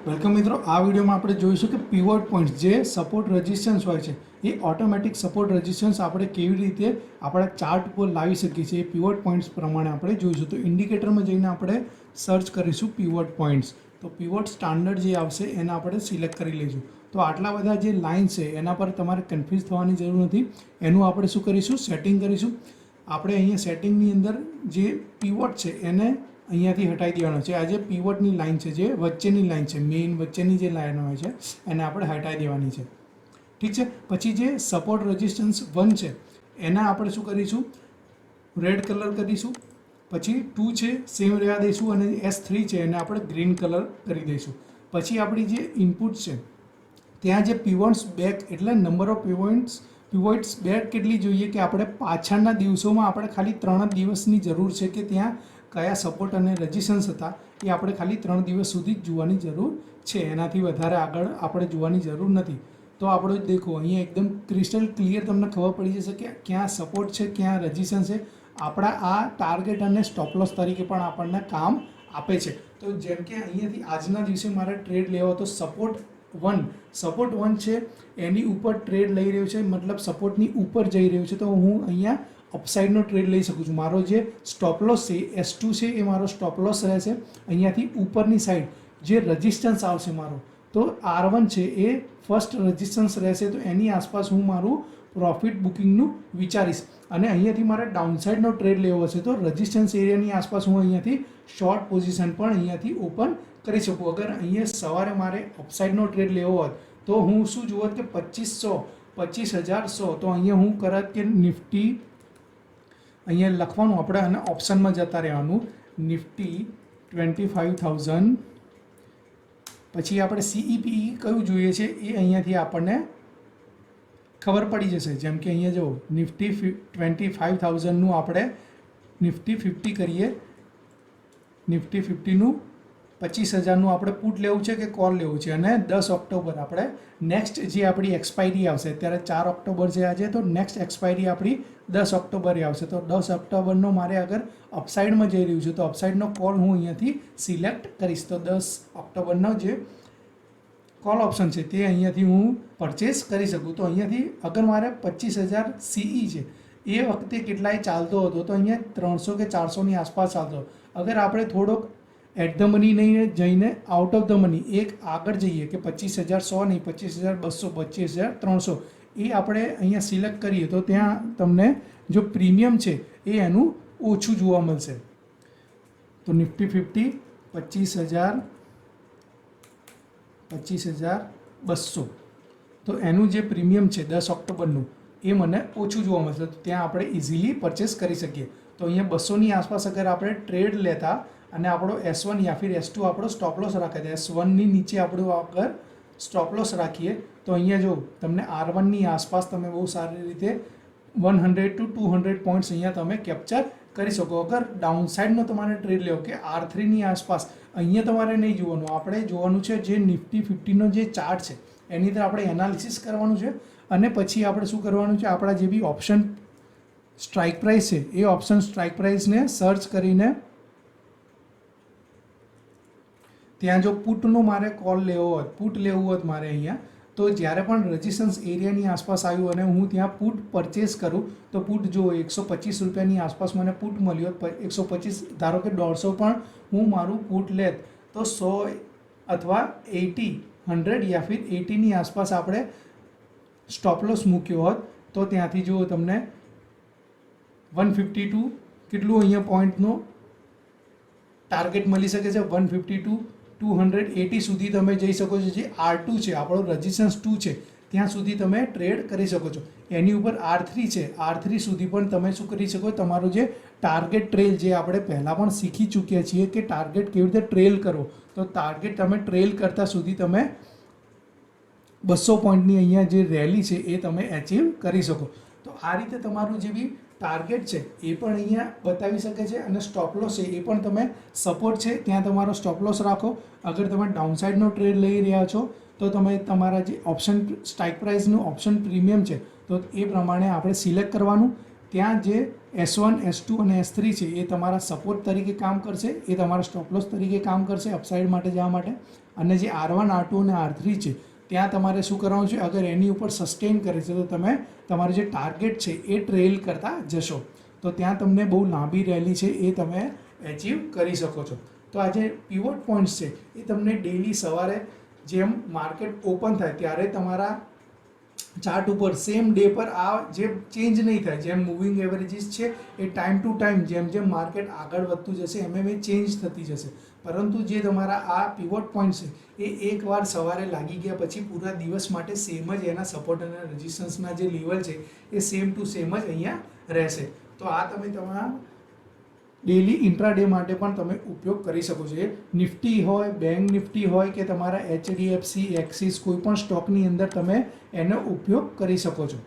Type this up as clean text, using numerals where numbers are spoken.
Welcome મિત્રો, આ વિડીયોમાં આપણે જોઈશું કે પીવોટ પોઈન્ટ્સ જે સપોર્ટ રેઝિસ્ટન્સ હોય છે એ ઓટોમેટિક સપોર્ટ રેઝિસ્ટન્સ આપણે કેવી રીતે આપણા ચાર્ટ પર લાવી શકીએ છીએ એ પીવોટ પોઈન્ટ્સ પ્રમાણે આપણે જોઈશું. તો ઇન્ડિકેટરમાં જઈને આપણે સર્ચ કરીશું પીવોટ પોઈન્ટ્સ. તો પીવોટ સ્ટાન્ડર્ડ જે આવશે એને આપણે સિલેક્ટ કરી લઈશું. તો આટલા બધા જે લાઇન છે એના પર તમારે કન્ફ્યુઝ થવાની જરૂર નથી. એનું આપણે શું કરીશું, સેટિંગ કરીશું. આપણે અહીંયા સેટિંગની અંદર જે પીવોટ છે એને અહીંયાથી હટાવી દેવાનો છે. આ જે પીવોટની લાઇન છે, જે વચ્ચેની લાઇન છે, મેઇન વચ્ચેની જે લાઇન હોય છે એને આપણે હટાવી દેવાની છે. ઠીક છે. પછી જે સપોર્ટ રેઝિસ્ટન્સ 1 છે એના આપણે શું કરીશું, રેડ કલર કરીશું. પછી 2 છે સેમ રહેવા દઈશું અને S3 છે એને આપણે ગ્રીન કલર કરી દઈશું. પછી આપણી જે ઇનપુટ છે ત્યાં જે પીવોટ્સ બેક એટલે નંબર ઓફ પીવોટ્સ બેક કેટલી જોઈએ કે આપણે પાછળના દિવસોમાં આપણે ખાલી 3 જ દિવસની જરૂર છે કે ત્યાં કયા સપોર્ટ અને રેઝિસ્ટન્સ હતા એ આપણે ખાલી 3 દિવસ સુધી જ જોવાની જરૂર છે. એનાથી વધારે આગળ આપણે જોવાની જરૂર નથી. તો આપણે દેખો અહીંયા એકદમ ક્રિસ્ટલ ક્લિયર તમને ખબર પડી જશે કે ક્યાં સપોર્ટ છે, ક્યાં રેઝિસ્ટન્સ છે. આપણા આ ટાર્ગેટ અને સ્ટોપ લોસ તરીકે પણ આપણને કામ આપે છે. તો જેમ કે અહીંયાથી આજના દિવસે મારે ટ્રેડ લેવો તો સપોર્ટ 1 છે એની ઉપર ટ્રેડ લઈ રહ્યો છે, મતલબ સપોર્ટની ઉપર જઈ રહ્યું છે. તો હું અહીંયા અપસાઇડનો ટ્રેડ લઈ શકું છું. મારો જે સ્ટોપ લોસ છે S2 છે એ મારો સ્ટોપ લોસ રહેશે. અહીંયાથી ઉપરની સાઈડ જે રેઝિસ્ટન્સ આવશે મારો, તો R1 છે એ ફર્સ્ટ રેઝિસ્ટન્સ રહેશે. તો એની આસપાસ હું મારું પ્રોફિટ બુકિંગનું વિચારીશ. અને અહીંયાથી મારે ડાઉનસાઇડનો ટ્રેડ લેવો હશે તો રેઝિસ્ટન્સ એરિયાની આસપાસ હું અહીંયાથી શોર્ટ પોઝિશન પણ અહીંયાથી ઓપન કરી શકું. અગર અહીંયા સવારે મારે અપસાઇડનો ટ્રેડ લેવો હોત તો હું શું જોત કે 25,100 તો અહીંયા હું કરત કે નિફ્ટી અહીંયા લખવાનું આપણે અને ઓપ્શનમાં જતા રહેવાનું નિફ્ટી 25,000. પછી આપણે CEPE કયું જોઈએ છે એ અહીંયાથી આપણને ખબર પડી જશે. જેમ કે અહીંયા જો નિફ્ટી 25,000નું આપણે નિફ્ટી 50 કરીએ. નિફ્ટી 50નું 25,000નું આપણે પુટ લેવું છે કે કોલ લેવું છે. અને 10 ઓક્ટોબર આપણે નેક્સ્ટ જે આપણી એક્સપાયરી આવશે, અત્યારે 4 ઓક્ટોબર છે આજે, તો નેક્સ્ટ એક્સપાયરી આપણી 10 ઓક્ટોબરે આવશે. તો 10 ઓક્ટોબરનો મારે અગર અપસાઇડમાં જઈ રહ્યું છે તો અપસાઇડનો કોલ હું અહીંયાથી સિલેક્ટ કરીશ. તો 10 ઓક્ટોબરનો જે કોલ ઓપ્શન છે તે અહીંયાથી હું પરચેસ કરી શકું. તો અહીંયાથી અગર મારે 25,000 CE છે એ વખતે કેટલાય ચાલતો હતો તો અહીંયા 300 કે 400ની આસપાસ ચાલતો. અગર આપણે થોડોક એટ ધ મની નહીં જઈને આઉટ ઓફ ધ મની એક આગળ જઈએ કે 25,100 નહીં, 25,200, 25,300 એ આપણે અહીંયા સિલેક્ટ કરીએ તો ત્યાં તમને જો પ્રીમિયમ છે એ એનું ઓછું જોવા મળશે. તો નિફ્ટી 50 25,200 તો એનું જે પ્રીમિયમ છે 10 ઓક્ટોબરનું એ મને ઓછું જોવા મળશે. તો ત્યાં આપણે ઇઝીલી પરચેસ કરી શકીએ. તો અહીંયા 200ની આસપાસ અગર આપણે ટ્રેડ લેતા અને આપણો S1 યા ફિર S2 આપણો સ્ટોપ લોસ રાખે છે, S1ની નીચે આપણું અગર સ્ટોપ લોસ રાખીએ તો અહીંયા જો તમને R1ની આસપાસ તમે બહુ સારી રીતે 100 to 200 પોઈન્ટ્સ અહીંયા તમે કેપ્ચર કરી શકો. અગર ડાઉનસાઇડનો તમારે ટ્રેડ લેવો કે R3ની આસપાસ, અહીંયા તમારે નહીં જોવાનું, આપણે જોવાનું છે જે નિફ્ટી 50નો જે ચાર્ટ છે એની અંદર આપણે એનાલિસિસ કરવાનું છે. અને પછી આપણે શું કરવાનું છે, આપણા જે બી ઓપ્શન સ્ટ્રાઇક પ્રાઇસ છે એ ઓપ્શન સ્ટ્રાઇક પ્રાઇસને સર્ચ કરીને ત્યાં જો પુટનો મારે કોલ લેવો હોત, પુટ લેવું હોત મારે અહીંયા, તો જ્યારે પણ રેઝિસ્ટન્સ એરિયાની આસપાસ આવ્યું અને હું ત્યાં પુટ પરચેસ કરું તો પુટ જો 125 રૂપિયાની આસપાસ મને પુટ મળ્યો, 125 ધારો કે 150 પણ હું મારું પુટ લેત તો 100 અથવા 80, 100 યા ફિર 80ની આસપાસ આપણે સ્ટોપ લોસ મૂક્યો હોત તો ત્યાંથી જો તમને 152 કેટલું અહીંયા પોઈન્ટનો ટાર્ગેટ મળી શકે છે. 152 280 સુધી તમે જઈ શકો છો. જે R2 છે આપણો રેઝિસ્ટન્સ 2 છે ત્યાં સુધી તમે ટ્રેડ કરી શકો છો. એની ઉપર R3 છે, R3 સુધી પણ તમે શું કરી શકો, તમારો જે ટાર્ગેટ ટ્રેલ જે આપણે પહેલાં પણ શીખી ચૂક્યા છીએ કે ટાર્ગેટ કેવી રીતે ટ્રેલ કરો, તો ટાર્ગેટ તમે ટ્રેલ કરતાં સુધી તમે 200 પોઈન્ટની અહીંયા જે રેલી છે એ તમે એચીવ કરી શકો. તો આ રીતે તમારું જે બી ટાર્ગેટ છે એ પણ અહીંયા બતાવી શકે છે અને સ્ટોપ લોસ છે એ પણ તમે સપોર્ટ છે ત્યાં તમારો સ્ટોપ લોસ રાખો. અગર તમે ડાઉનસાઇડનો ટ્રેડ લઈ રહ્યા છો તો તમે તમારા જે ઓપ્શન સ્ટ્રાઇક પ્રાઇસનું ઓપ્શન પ્રીમિયમ છે તો એ પ્રમાણે આપણે સિલેક્ટ કરવાનું. ત્યાં જે S1, S2 અને S3 છે એ તમારા સપોર્ટ તરીકે કામ કરશે, એ તમારા સ્ટોપ લોસ તરીકે કામ કરશે અપસાઇડ માટે જવા માટે. અને જે R1 R2 અને R3 છે ત્યાં તમારે શું કરવાનું છે, અગર એની ઉપર સસ્ટેન કરે છે તો તમે તમારું જે ટાર્ગેટ છે એ ટ્રેલ કરતા જશો, તો ત્યાં તમને બહુ લાંબી રેલી છે એ તમે એચીવ કરી શકો છો. તો આ જે પિવોટ પોઈન્ટ્સ છે એ તમને ડેલી સવારે જેમ માર્કેટ ઓપન થાય ત્યારે તમારા ચાર્ટ ઉપર સેમ ડે પર આ જે ચેન્જ નહીં થાય, જેમ મૂવિંગ એવરેજીસ છે એ ટાઈમ ટુ ટાઈમ જેમ જેમ માર્કેટ આગળ વધતું જશે એમ એ ચેન્જ થતી જશે, પરંતુ જે તમારા આ પિવોટ પોઈન્ટ છે એ એકવાર સવારે લાગી ગયા પછી પૂરા દિવસ માટે સેમ જ એના સપોર્ટ અને રેઝિસ્ટન્સના જે લેવલ છે એ સેમ ટુ સેમ જ અહીંયા રહેશે. તો આ તમે તમારા ડેલી ઇન્ટ્રાડે માટે પણ તમે ઉપયોગ કરી શકો છો. નિફ્ટી હોય, બેંક નિફ્ટી હોય કે તમારા HDFC એક્સિસ કોઈ પણ સ્ટોકની અંદર તમે એનો ઉપયોગ કરી શકો છો.